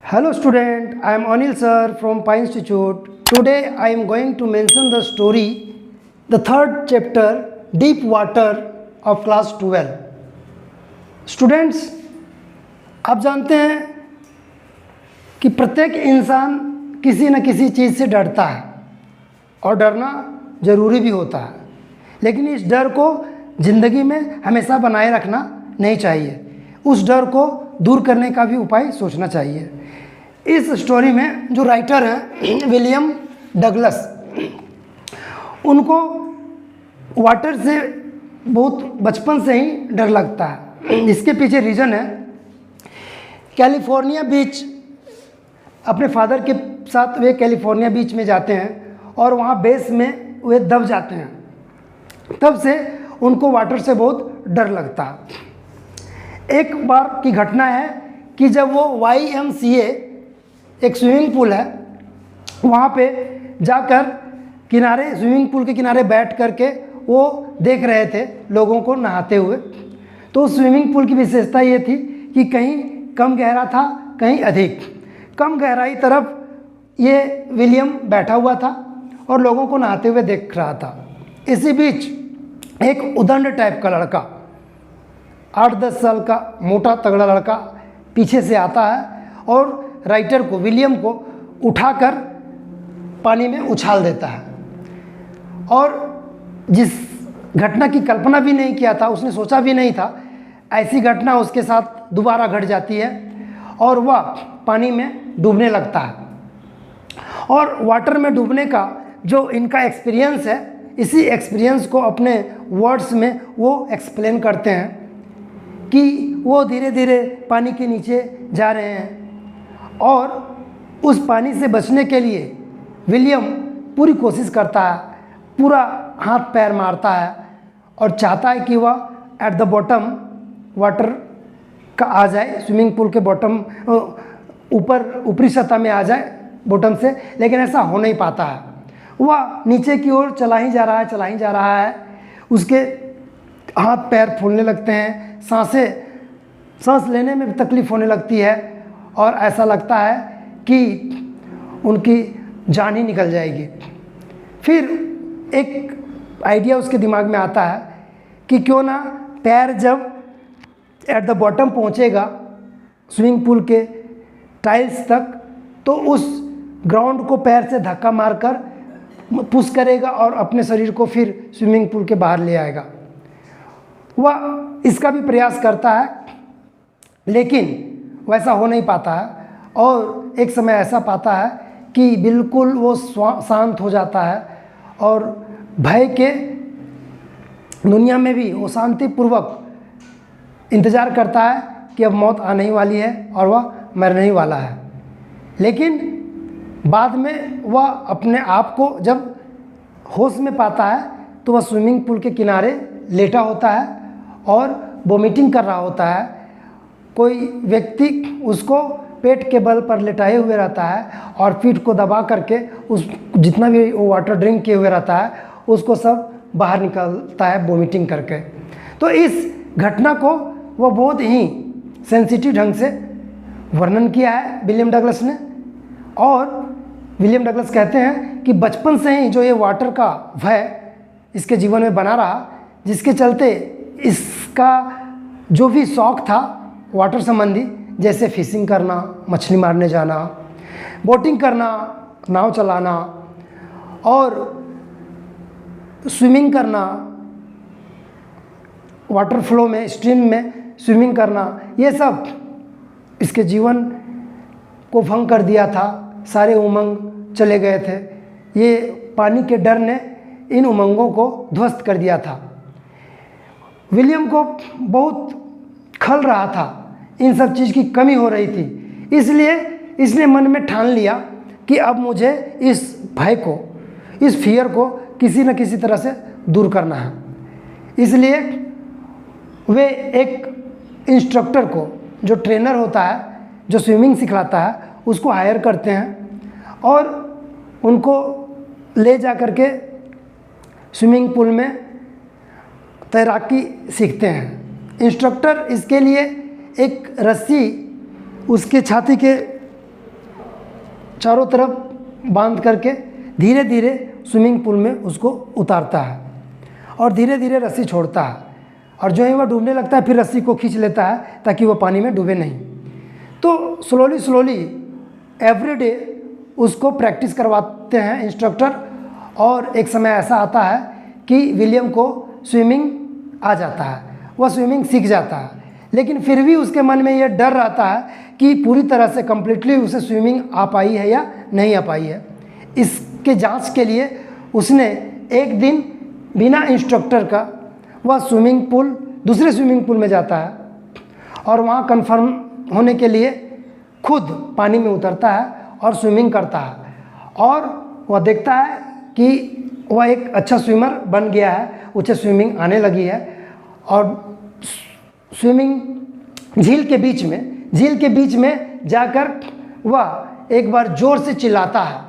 Hello student, I am Anil sir from Pi Institute. Today I am going to mention the story, the third chapter, Deep Water of class 12. Students, आप जानते हैं कि प्रत्येक इंसान किसी न किसी चीज़ से डरता है और डरना ज़रूरी भी होता है, लेकिन इस डर को ज़िंदगी में हमेशा बनाए रखना नहीं चाहिए। उस डर को दूर करने का भी उपाय सोचना चाहिए। इस स्टोरी में जो राइटर हैं विलियम डगलस, उनको वाटर से बहुत बचपन से ही डर लगता है। इसके पीछे रीज़न है, कैलिफोर्निया बीच, अपने फादर के साथ वे कैलिफोर्निया बीच में जाते हैं और वहाँ बेस में वे दब जाते हैं। तब से उनको वाटर से बहुत डर लगता है। एक बार की घटना है कि जब वो YMCA, एक स्विमिंग पूल है, वहाँ पे जाकर किनारे, स्विमिंग पूल के किनारे बैठ करके वो देख रहे थे लोगों को नहाते हुए। तो स्विमिंग पूल की विशेषता ये थी कि कहीं कम गहरा था, कहीं अधिक। कम गहराई तरफ ये विलियम बैठा हुआ था और लोगों को नहाते हुए देख रहा था। इसी बीच एक उदंड टाइप का लड़का, 8-10 साल का मोटा तगड़ा लड़का पीछे से आता है और राइटर को, विलियम को उठाकर पानी में उछाल देता है। और जिस घटना की कल्पना भी नहीं किया था, उसने सोचा भी नहीं था, ऐसी घटना उसके साथ दोबारा घट जाती है और वह पानी में डूबने लगता है। और वाटर में डूबने का जो इनका एक्सपीरियंस है, इसी एक्सपीरियंस को अपने वर्ड्स में वो एक्सप्लेन करते हैं कि वो धीरे धीरे पानी के नीचे जा रहे हैं और उस पानी से बचने के लिए विलियम पूरी कोशिश करता है, पूरा हाथ पैर मारता है और चाहता है कि वह एट द बॉटम वाटर का आ जाए, स्विमिंग पूल के बॉटम, ऊपरी सतह में आ जाए बॉटम से, लेकिन ऐसा हो नहीं पाता है। वह नीचे की ओर चला ही जा रहा है। उसके हाथ पैर फूलने लगते हैं, सांस लेने में भी तकलीफ़ होने लगती है और ऐसा लगता है कि उनकी जान ही निकल जाएगी। फिर एक आइडिया उसके दिमाग में आता है कि क्यों ना पैर जब एट द बॉटम पहुंचेगा स्विमिंग पूल के टाइल्स तक, तो उस ग्राउंड को पैर से धक्का मारकर पुश करेगा और अपने शरीर को फिर स्विमिंग पूल के बाहर ले आएगा। वह इसका भी प्रयास करता है, लेकिन वैसा हो नहीं पाता है और एक समय ऐसा पाता है कि बिल्कुल वो शांत हो जाता है और भय के दुनिया में भी वो शांतिपूर्वक इंतज़ार करता है कि अब मौत आने ही वाली है और वह मरने ही वाला है। लेकिन बाद में वह अपने आप को जब होश में पाता है तो वह स्विमिंग पूल के किनारे लेटा होता है और वोमिटिंग कर रहा होता है। कोई व्यक्ति उसको पेट के बल पर लेटाए हुए रहता है और पीठ को दबा करके उस जितना भी वो वाटर ड्रिंक किए हुए रहता है उसको सब बाहर निकलता है वोमिटिंग करके। तो इस घटना को वो बहुत ही सेंसिटिव ढंग से वर्णन किया है विलियम डगलस ने। और विलियम डगलस कहते हैं कि बचपन से ही जो ये वाटर का भय इसके जीवन में बना रहा, जिसके चलते इसका जो भी शौक़ था वाटर संबंधी, जैसे फिशिंग करना, मछली मारने जाना, बोटिंग करना, नाव चलाना और स्विमिंग करना, वाटर फ्लो में, स्ट्रीम में स्विमिंग करना, ये सब इसके जीवन को भंग कर दिया था। सारे उमंग चले गए थे। ये पानी के डर ने इन उमंगों को ध्वस्त कर दिया था। विलियम को बहुत खल रहा था, इन सब चीज़ की कमी हो रही थी, इसलिए इसने मन में ठान लिया कि अब मुझे इस भय को, इस फियर को किसी न किसी तरह से दूर करना है। इसलिए वे एक इंस्ट्रक्टर को, जो ट्रेनर होता है, जो स्विमिंग सिखलाता है, उसको हायर करते हैं और उनको ले जा कर के स्विमिंग पूल में तैराकी सीखते हैं। इंस्ट्रक्टर इसके लिए एक रस्सी उसके छाती के चारों तरफ बांध करके धीरे धीरे स्विमिंग पूल में उसको उतारता है और धीरे धीरे रस्सी छोड़ता है, और जो ही वह डूबने लगता है फिर रस्सी को खींच लेता है ताकि वह पानी में डूबे नहीं। तो स्लोली एवरीडे उसको प्रैक्टिस करवाते हैं इंस्ट्रक्टर, और एक समय ऐसा आता है कि विलियम को स्विमिंग आ जाता है, वह स्विमिंग सीख जाता है। लेकिन फिर भी उसके मन में यह डर रहता है कि पूरी तरह से कम्प्लीटली उसे स्विमिंग आ पाई है या नहीं आ पाई है। इसके जांच के लिए उसने एक दिन बिना इंस्ट्रक्टर का वह दूसरे स्विमिंग पूल में जाता है और वहाँ कंफर्म होने के लिए खुद पानी में उतरता है और स्विमिंग करता है, और वह देखता है कि वह एक अच्छा स्विमर बन गया है, उसे स्विमिंग आने लगी है। और स्विमिंग झील के बीच में जाकर वह एक बार ज़ोर से चिल्लाता है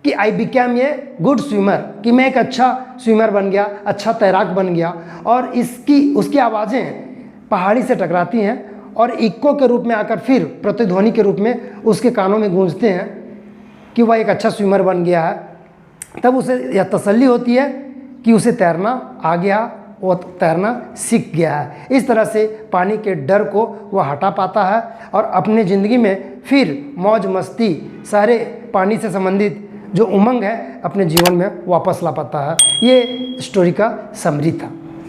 कि I became a good swimmer, कि मैं एक अच्छा स्विमर बन गया, अच्छा तैराक बन गया। और उसकी आवाज़ें पहाड़ी से टकराती हैं और इक्को के रूप में आकर फिर प्रतिध्वनि के रूप में उसके कानों में गूंजते हैं कि वह एक अच्छा स्विमर बन गया है। तब उसे यह तसल्ली होती है कि उसे तैरना आ गया, वो तैरना सीख गया है। इस तरह से पानी के डर को वह हटा पाता है और अपने ज़िंदगी में फिर मौज मस्ती, सारे पानी से संबंधित जो उमंग है अपने जीवन में वापस ला पाता है। ये स्टोरी का समरी था।